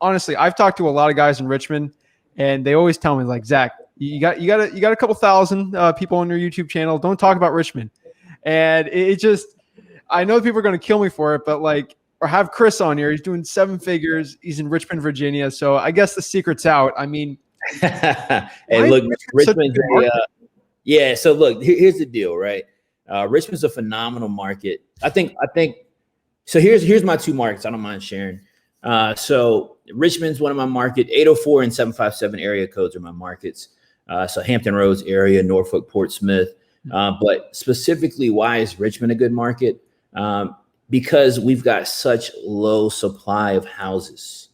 honestly, I've talked to a lot of guys in Richmond, and they always tell me like, Zach, you got a couple thousand people on your YouTube channel. Don't talk about Richmond. And it just, I know people are going to kill me for it, but like, or have Chris on here. He's doing 7 figures. He's in Richmond, Virginia. So I guess the secret's out. I mean, hey, look, Richmond's yeah. So look, here's the deal, right? Richmond's a phenomenal market. I think. So here's my 2 markets. I don't mind sharing. So Richmond's one of my market. 804 and 757 area codes are my markets. So Hampton Roads area, Norfolk, Portsmouth. But specifically, why is Richmond a good market? Because we've got such low supply of houses,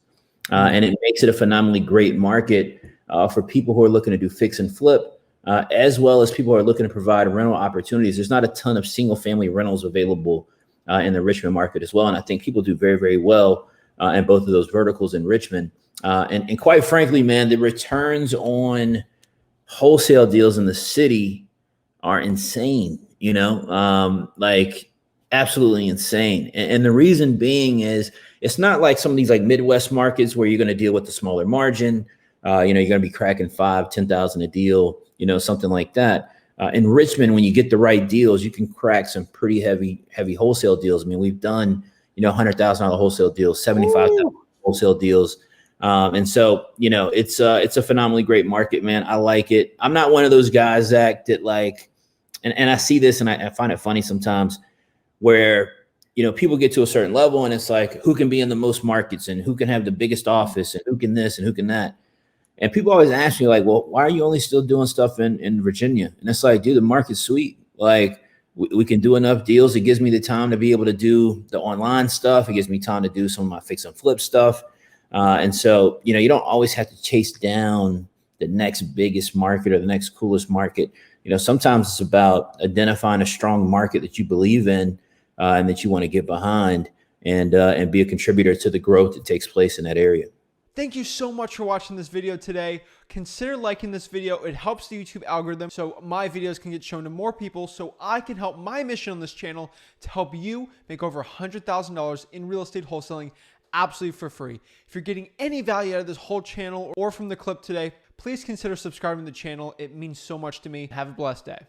and it makes it a phenomenally great market for people who are looking to do fix and flip, as well as people who are looking to provide rental opportunities. There's not a ton of single family rentals available in the Richmond market as well. And I think people do very, very well in both of those verticals in Richmond. And quite frankly, man, the returns on wholesale deals in the city are insane, like absolutely insane. And the reason being is it's not like some of these like Midwest markets where you're going to deal with the smaller margin. You're going to be cracking 5,000, 10,000 a deal, something like that. In Richmond, when you get the right deals, you can crack some pretty heavy wholesale deals. I mean, we've done, $100,000 wholesale deals, $75,000 wholesale deals. And so, it's a phenomenally great market, man. I like it. I'm not one of those guys, Zach, that like, and I see this and I find it funny sometimes where, people get to a certain level and it's like, who can be in the most markets and who can have the biggest office and who can this and who can that. And people always ask me like, well, why are you only still doing stuff in Virginia? And it's like, dude, the market's sweet. Like we can do enough deals. It gives me the time to be able to do the online stuff. It gives me time to do some of my fix and flip stuff. And so, you don't always have to chase down the next biggest market or the next coolest market. Sometimes it's about identifying a strong market that you believe in and that you want to get behind and be a contributor to the growth that takes place in that area. Thank you so much for watching this video today. Consider liking this video. It helps the YouTube algorithm so my videos can get shown to more people so I can help my mission on this channel to help you make over $100,000 in real estate wholesaling absolutely for free. If you're getting any value out of this whole channel or from the clip today, please consider subscribing to the channel. It means so much to me. Have a blessed day.